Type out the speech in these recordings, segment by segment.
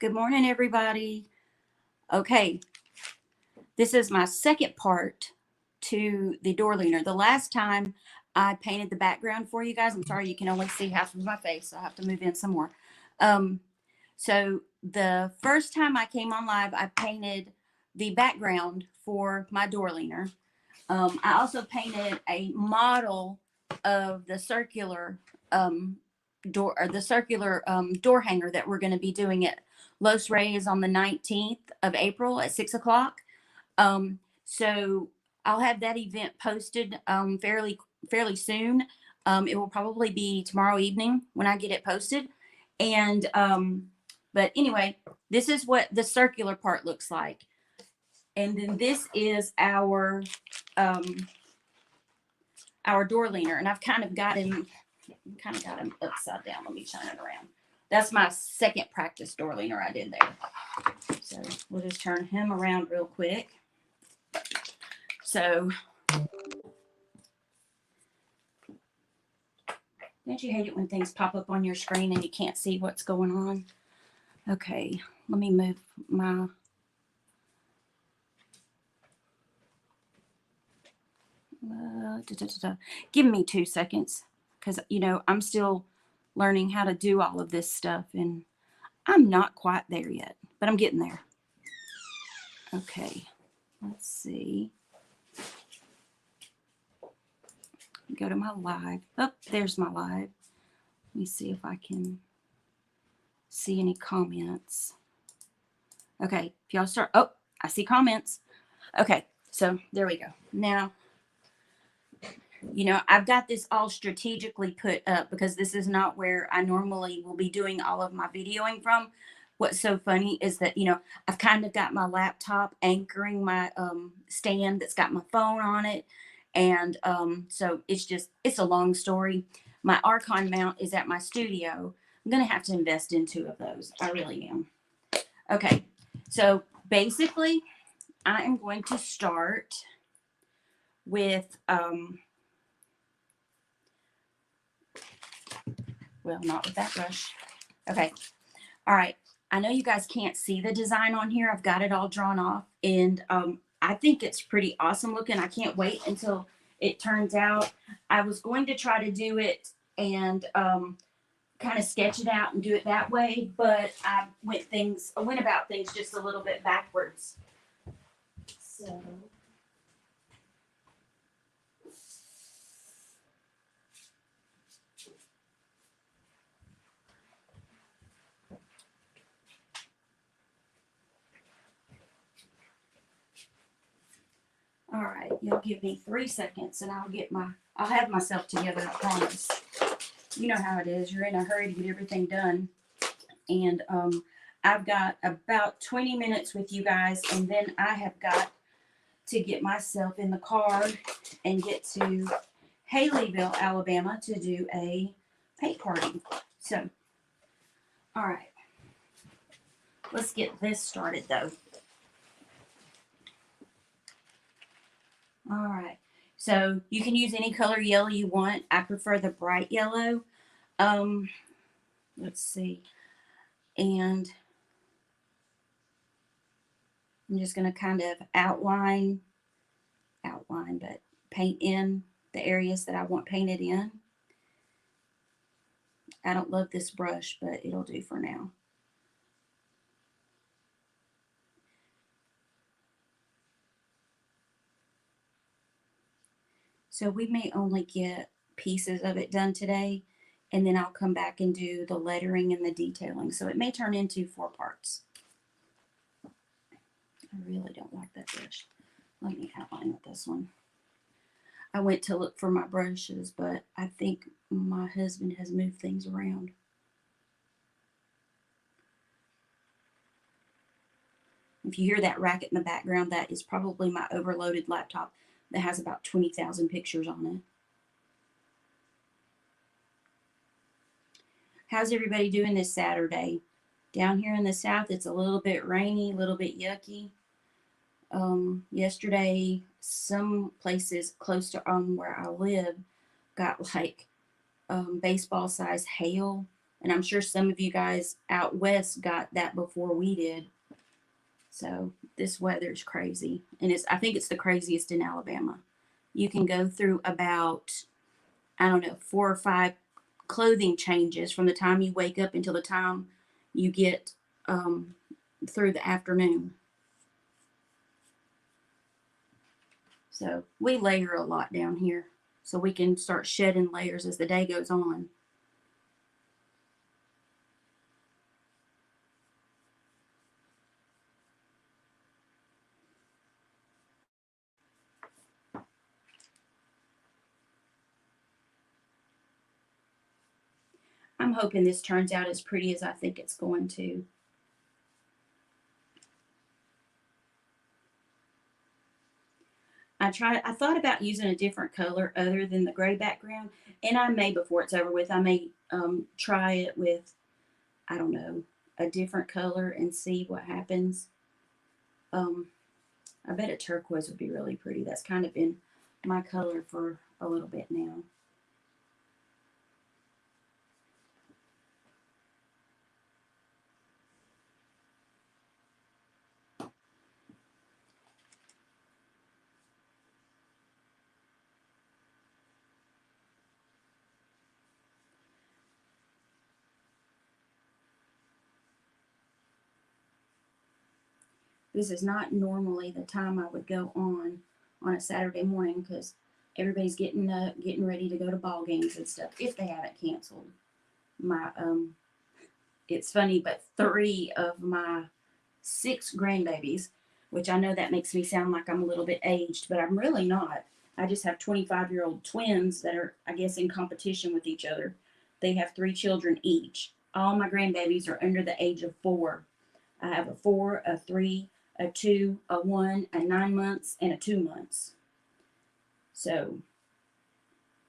Good morning, everybody. Okay, this is my second part to the door leaner. The last time I painted the background for you guys, I'm sorry you can only see half of my face. I'll have to move in some more. Um, so the first time I came on live, I painted the background for my door leaner. I also painted a model of the circular door hanger that we're going to be doing at Los Reyes on the 19th of April at 6 o'clock. So I'll have that event posted fairly soon. It will probably be tomorrow evening when I get it posted. And but anyway, this is what the circular part looks like. And then this is our door leaner, and I've kind of got him upside down. Let me turn it around. That's my second practice door leaner I did there. So we'll just turn him around real quick. So don't you hate it when things pop up on your screen and you can't see what's going on? Okay, let me move my give me 2 seconds, because I'm still learning how to do all of this stuff, and I'm not quite there yet, but I'm getting there. Okay, let's see. Go to my live. Oh, there's my live. Let me see if I can see any comments. Okay, if y'all start. Oh, I see comments. Okay, so there we go. Now, I've got this all strategically put up because this is not where I normally will be doing all of my videoing from. What's so funny is that, I've kind of got my laptop anchoring my stand that's got my phone on it. And so it's a long story. My Archon mount is at my studio. I'm going to have to invest in 2 of those. I really am. Okay, so basically, I am going to start with, well, not with that brush. Okay, all right. I know you guys can't see the design on here. I've got it all drawn off, and I think it's pretty awesome looking. I can't wait until it turns out. I was going to try to do it and kind of sketch it out and do it that way, but I went about things just a little bit backwards. So all right, you'll give me 3 seconds and I'll have myself together, I promise. You know how it is. You're in a hurry to get everything done. And I've got about 20 minutes with you guys, and then I have got to get myself in the car and get to Haleyville, Alabama to do a paint party. So, all right. Let's get this started though. All right. So you can use any color yellow you want. I prefer the bright yellow. Let's see. And I'm just going to kind of outline, but paint in the areas that I want painted in. I don't love this brush, but it'll do for now. So we may only get pieces of it done today, and then I'll come back and do the lettering and the detailing. So it may turn into 4 parts. I really don't like that brush. Let me outline with this one. I went to look for my brushes, but I think my husband has moved things around. If you hear that racket in the background, that is probably my overloaded laptop that has about 20,000 pictures on it. How's everybody doing this Saturday? Down here in the south, it's a little bit rainy, a little bit yucky. Yesterday, some places close to where I live got like baseball size hail. And I'm sure some of you guys out west got that before we did. So this weather's crazy. And I think it's the craziest in Alabama. You can go through about, I don't know, 4 or 5 clothing changes from the time you wake up until the time you get through the afternoon. So we layer a lot down here so we can start shedding layers as the day goes on. I'm hoping this turns out as pretty as I think it's going to. I thought about using a different color other than the gray background, and I may, before it's over with, I may try it with, I don't know, a different color and see what happens. I bet a turquoise would be really pretty. That's kind of been my color for a little bit now. This is not normally the time I would go on a Saturday morning because everybody's getting up, getting ready to go to ball games and stuff if they haven't canceled. My it's funny, but 3 of my 6 grandbabies, which I know that makes me sound like I'm a little bit aged, but I'm really not. I just have 25-year-old twins that are, I guess, in competition with each other. They have 3 children each. All my grandbabies are under the age of 4. I have a 4, a 3, a 2, a 1, a 9 months, and a 2 months. So,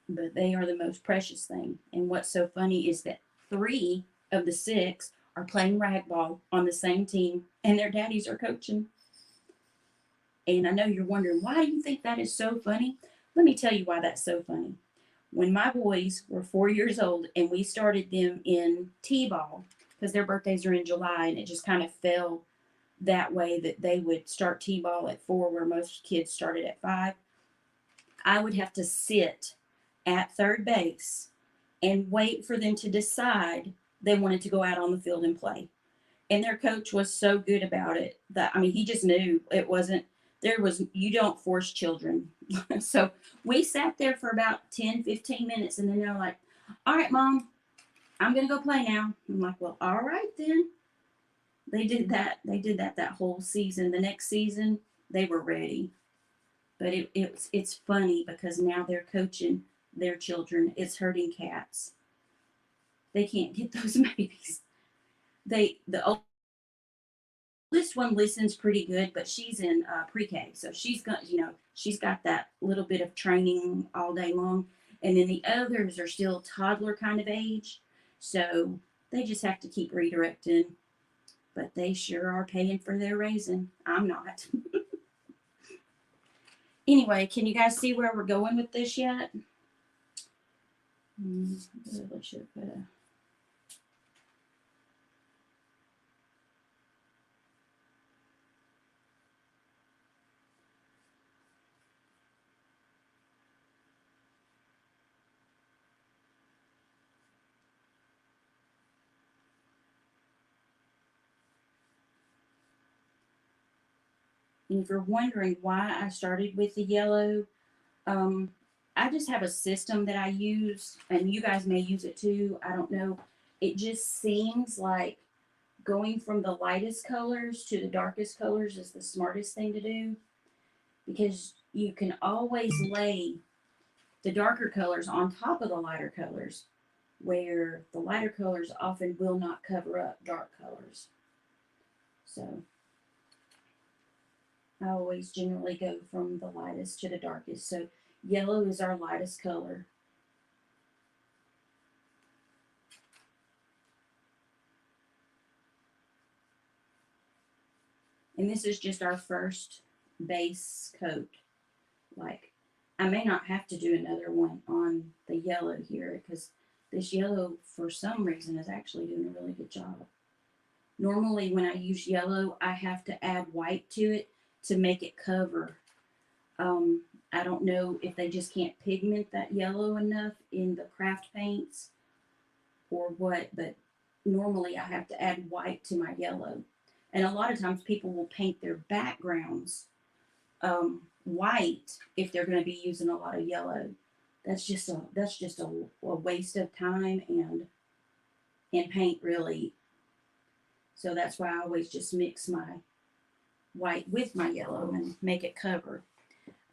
but they are the most precious thing. And what's so funny is that 3 of the 6 are playing ragdoll on the same team, and their daddies are coaching. And I know you're wondering, why do you think that is so funny? Let me tell you why that's so funny. When my boys were 4 years old and we started them in T-ball, because their birthdays are in July, and it just kind of fell that way that they would start T-ball at 4, where most kids started at 5. I would have to sit at third base and wait for them to decide they wanted to go out on the field and play. And their coach was so good about it that, I mean, he just knew it wasn't, you don't force children. So we sat there for about 10, 15 minutes, and then they're like, all right, Mom, I'm going to go play now. I'm like, well, all right then. They did that. They did that whole season. The next season, they were ready. But it's funny because now they're coaching their children. It's herding cats. They can't get those babies. The oldest one listens pretty good, but she's in pre-K, so she's got that little bit of training all day long. And then the others are still toddler kind of age, so they just have to keep redirecting. But they sure are paying for their raising. I'm not. Anyway, can you guys see where we're going with this yet? I should put a. And if you're wondering why I started with the yellow, I just have a system that I use, and you guys may use it too. I don't know. It just seems like going from the lightest colors to the darkest colors is the smartest thing to do, because you can always lay the darker colors on top of the lighter colors, where the lighter colors often will not cover up dark colors. So I always generally go from the lightest to the darkest. So yellow is our lightest color. And this is just our first base coat. Like, I may not have to do another one on the yellow here because this yellow, for some reason, is actually doing a really good job. Normally, when I use yellow, I have to add white to it to make it cover. I don't know if they just can't pigment that yellow enough in the craft paints or what, but normally I have to add white to my yellow. And a lot of times people will paint their backgrounds white if they're going to be using a lot of yellow. That's just a waste of time and paint, really. So that's why I always just mix my white with my yellow and make it cover.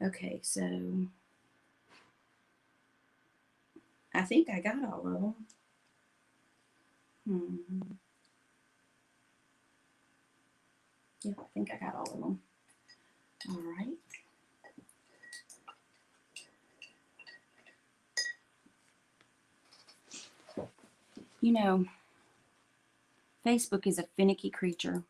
Okay, so I think I got all of them. Yeah, I think I got all of them. All right. You know, Facebook is a finicky creature.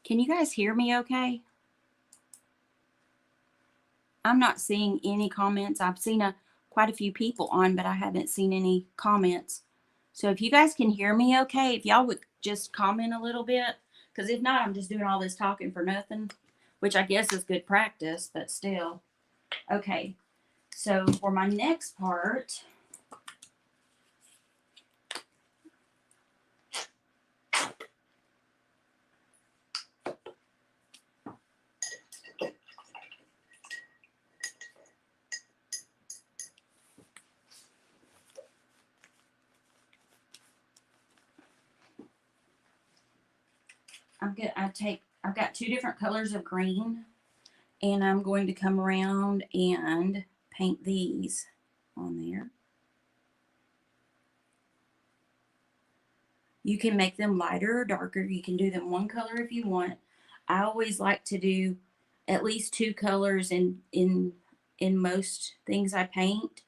Can you guys hear me okay? I'm not seeing any comments. I've seen quite a few people on, but I haven't seen any comments. So if you guys can hear me okay, if y'all would just comment a little bit, because if not, I'm just doing all this talking for nothing, which I guess is good practice, but still. Okay, so for my next part, I've got two different colors of green, and I'm going to come around and paint these on there. You can make them lighter or darker. You can do them one color if you want. I always like to do at least two colors in most things I paint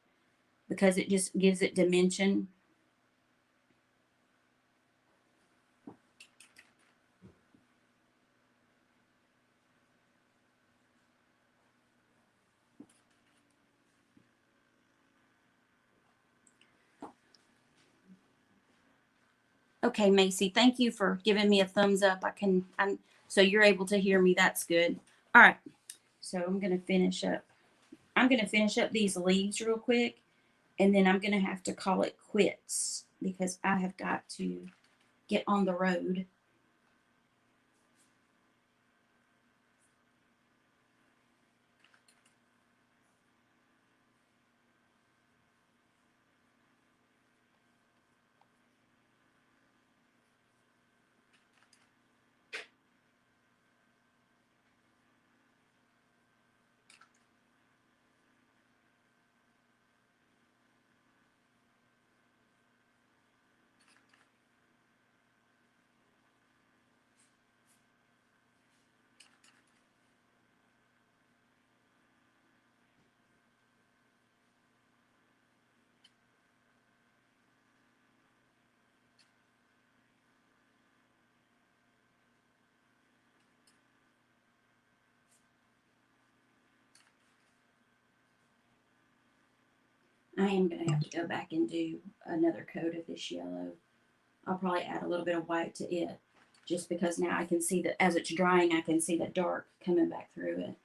because it just gives it dimension. Okay, Macy, thank you for giving me a thumbs up. So you're able to hear me. That's good. All right. So I'm going to finish up. I'm going to finish up these leaves real quick, and then I'm going to have to call it quits because I have got to get on the road. I am going to have to go back and do another coat of this yellow. I'll probably add a little bit of white to it just because now I can see that as it's drying, I can see the dark coming back through it.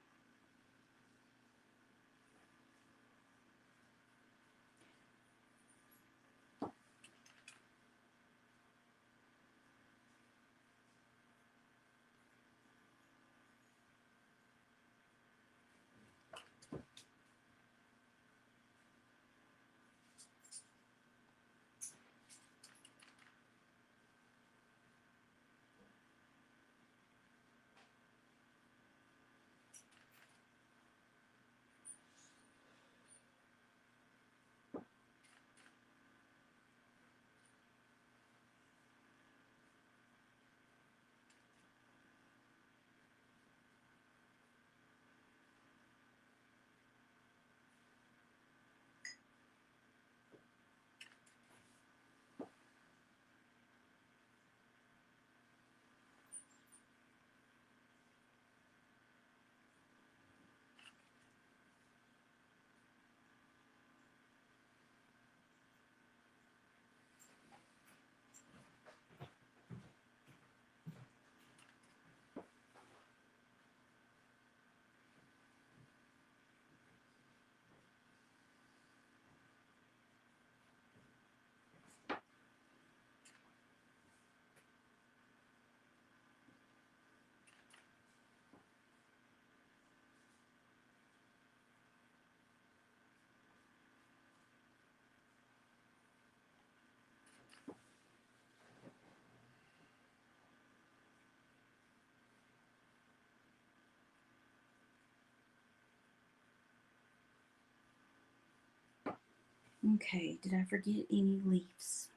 Okay, did I forget any leaves?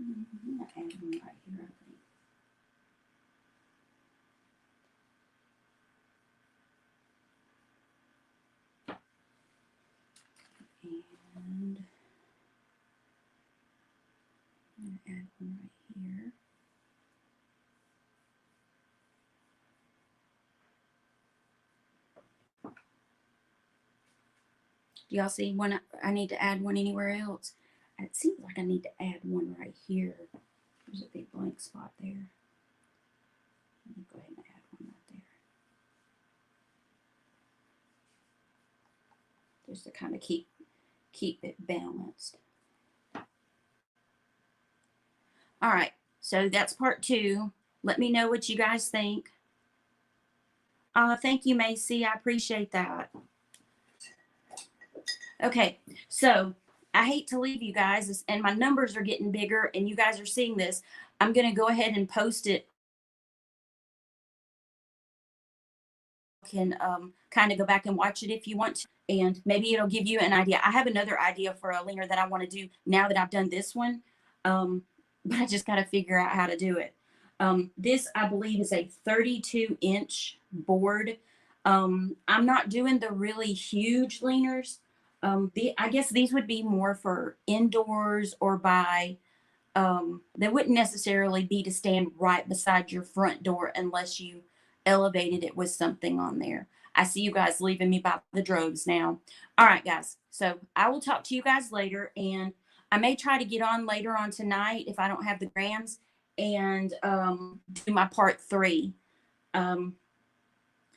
I'm gonna add one right here, I think. And I'm gonna add one right here. Do y'all see one? I need to add one anywhere else? It seems like I need to add one right here. There's a big blank spot there. Let me go ahead and add one right there. Just to kind of keep it balanced. All right, so that's part 2. Let me know what you guys think. Thank you, Macy. I appreciate that. Okay, so I hate to leave you guys, and my numbers are getting bigger, and you guys are seeing this. I'm going to go ahead and post it. You can kind of go back and watch it if you want to, and maybe it'll give you an idea. I have another idea for a leaner that I want to do now that I've done this one, but I just got to figure out how to do it. This, I believe, is a 32-inch board. I'm not doing the really huge leaners. I guess these would be more for indoors or by, they wouldn't necessarily be to stand right beside your front door unless you elevated it with something on there. I see you guys leaving me by the droves now. All right, guys. So I will talk to you guys later, and I may try to get on later on tonight if I don't have the grams and do my part 3. And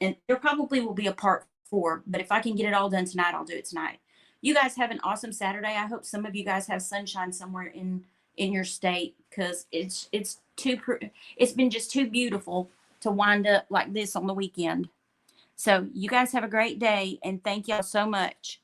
there probably will be a part 4, but if I can get it all done tonight, I'll do it tonight. You guys have an awesome Saturday. I hope some of you guys have sunshine somewhere in your state, because it's been just too beautiful to wind up like this on the weekend. So you guys have a great day, and thank y'all so much.